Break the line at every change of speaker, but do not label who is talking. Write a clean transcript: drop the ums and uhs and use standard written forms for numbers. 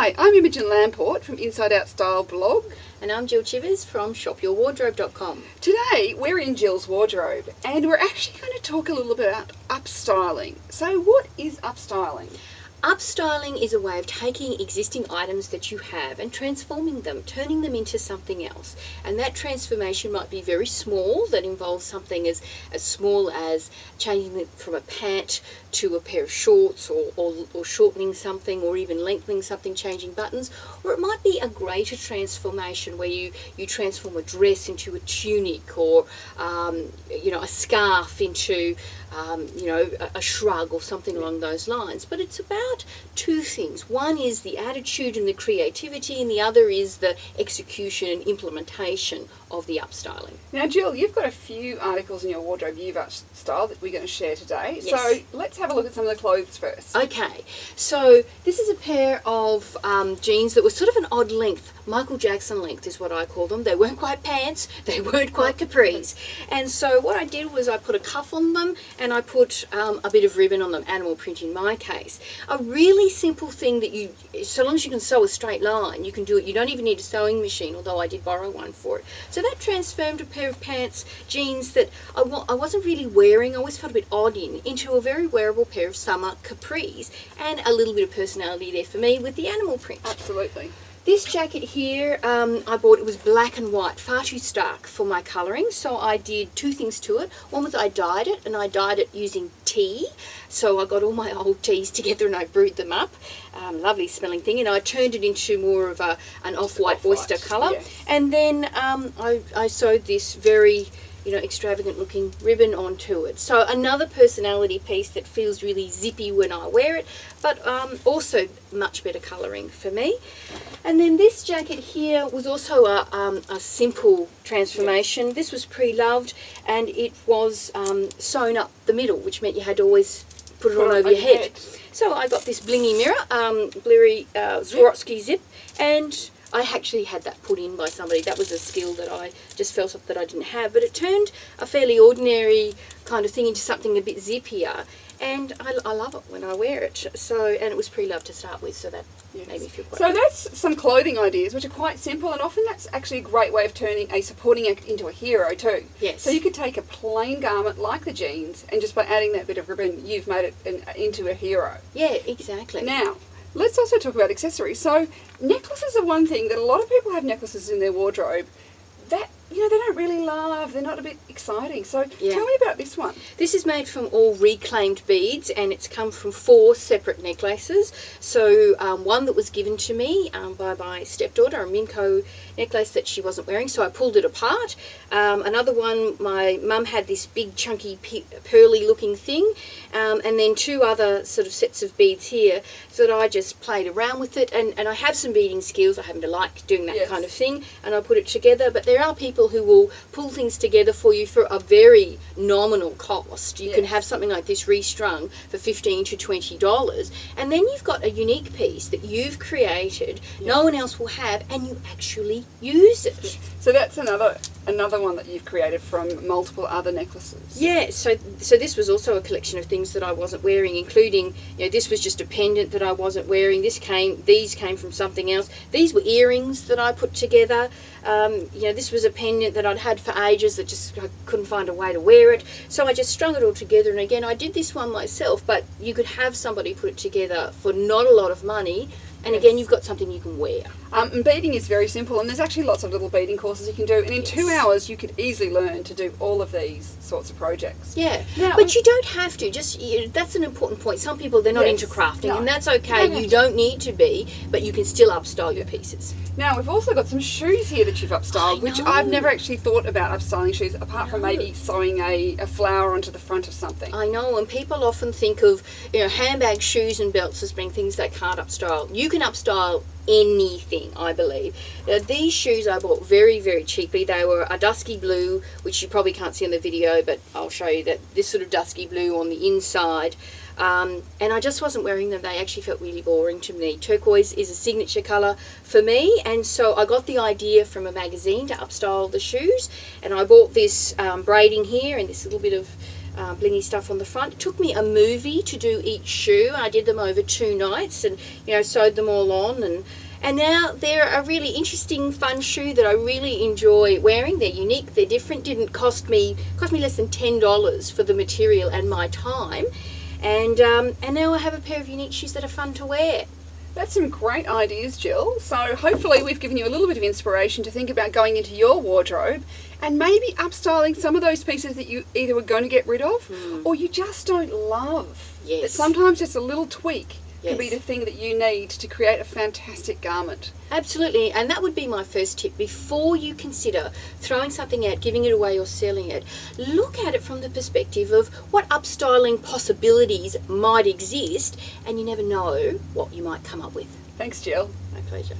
Hi, I'm Imogen Lamport from Inside Out Style blog.
And I'm Jill Chivers from shopyourwardrobe.com.
Today we're in Jill's wardrobe and we're actually going to talk a little bit about upstyling. So what is upstyling?
Upstyling is a way of taking existing items that you have and transforming them, turning them into something else. And that transformation might be very small, that involves something as small as changing it from a pant to a pair of shorts, or shortening something, or even lengthening something, changing buttons. Or it might be a greater transformation where you transform a dress into a tunic, or a scarf into a shrug or something along those lines. But it's about two things. One is the attitude and the creativity, and the other is the execution and implementation of the upstyling.
Now Jill, you've got a few articles in your wardrobe you've upstyled that we're going to share today.
Yes.
So let's have a look at some of the clothes first.
Okay, so this is a pair of jeans that were sort of an odd length. Michael Jackson length is what I call them. They weren't quite pants, they weren't quite capris. And so what I did was I put a cuff on them and I put a bit of ribbon on them, animal print in my case. A really simple thing that so long as you can sew a straight line, you can do it. You don't even need a sewing machine, although I did borrow one for it. So that transformed a pair of pants, jeans that I wasn't really wearing, I always felt a bit odd into a very wearable pair of summer capris, and a little bit of personality there for me with the animal print.
Absolutely.
This jacket here, I bought, it was black and white, far too stark for my colouring, so I did two things to it. One was I dyed it, and I dyed it using tea. So I got all my old teas together and I brewed them up. Lovely smelling thing. And I turned it into more of an off-white oyster colour.
Yes.
And then I sewed this very extravagant looking ribbon onto it. So another personality piece that feels really zippy when I wear it, but also much better colouring for me. And then this jacket here was also a simple transformation. Yes. This was pre-loved, and it was sewn up the middle, which meant you had to always put it on over your head. So I got this blingy mirror, blurry Swarovski zip, and I actually had that put in by somebody. That was a skill that I just felt that I didn't have. But it turned a fairly ordinary kind of thing into something a bit zippier. And I love it when I wear it. And it was pre-loved to start with, so that made me feel quite good.
So that's some clothing ideas, which are quite simple, and often that's actually a great way of turning a supporting act into a hero too.
Yes.
So you could take a plain garment like the jeans, and just by adding that bit of ribbon, you've made it into a hero.
Yeah, exactly.
Now, let's also talk about accessories. So necklaces are one thing that a lot of people have necklaces in their wardrobe that they don't really love. They're not a bit exciting. So tell me about this one.
This is made from all reclaimed beads, and it's come from 4 separate necklaces. So one that was given to me by my stepdaughter, a Minko necklace that she wasn't wearing, so I pulled it apart. Another one, my mum had this big chunky pearly looking thing, and then 2 other sort of sets of beads here, so that I just played around with it, and I have some beading skills. I happen to like doing that kind of thing, and I put it together. But there are people who will pull things together for you for a very nominal cost. You can have something like this restrung for $15 to $20, and then you've got a unique piece that you've created, no one else will have, and you actually use it.
So that's another one that you've created from multiple other necklaces.
Yeah, so this was also a collection of things that I wasn't wearing, including, this was just a pendant that I wasn't wearing. These came from something else. These were earrings that I put together. This was a pendant that I'd had for ages that I couldn't find a way to wear it. So I just strung it all together, and again, I did this one myself, but you could have somebody put it together for not a lot of money. And again, you've got something you can wear.
And beading is very simple, and there's actually lots of little beading courses you can do. And in 2 hours, you could easily learn to do all of these sorts of projects.
Yeah, but you don't have to. That's an important point. Some people, they're not into crafting, and that's okay. You don't need to be, but you can still upstyle your pieces.
Now, we've also got some shoes here that you've upstyled, which I've never actually thought about upstyling shoes, apart from maybe sewing a flower onto the front of something.
I know, and people often think of handbags, shoes and belts as being things they can't upstyle. You can upstyle anything, I believe. Now, these shoes I bought very, very cheaply. They were a dusky blue, which you probably can't see on the video, but I'll show you that this sort of dusky blue on the inside. And I just wasn't wearing them. They actually felt really boring to me. Turquoise is a signature colour for me, and so I got the idea from a magazine to upstyle the shoes, and I bought this braiding here and this little bit of blingy stuff on the front. It took me a movie to do each shoe. I did them over 2 nights and, sewed them all on. And now they're a really interesting, fun shoe that I really enjoy wearing. They're unique, they're different. Didn't cost me less than $10 for the material and my time. And now I have a pair of unique shoes that are fun to wear.
That's some great ideas, Jill. So hopefully we've given you a little bit of inspiration to think about going into your wardrobe and maybe upstyling some of those pieces that you either were going to get rid of or you just don't love.
Yes.
That sometimes just a little tweak can be
Yes.
the thing that you need to create a fantastic garment.
Absolutely, and that would be my first tip. Before you consider throwing something out, giving it away or selling it, look at it from the perspective of what upstyling possibilities might exist, and you never know what you might come up with.
Thanks, Jill.
My pleasure.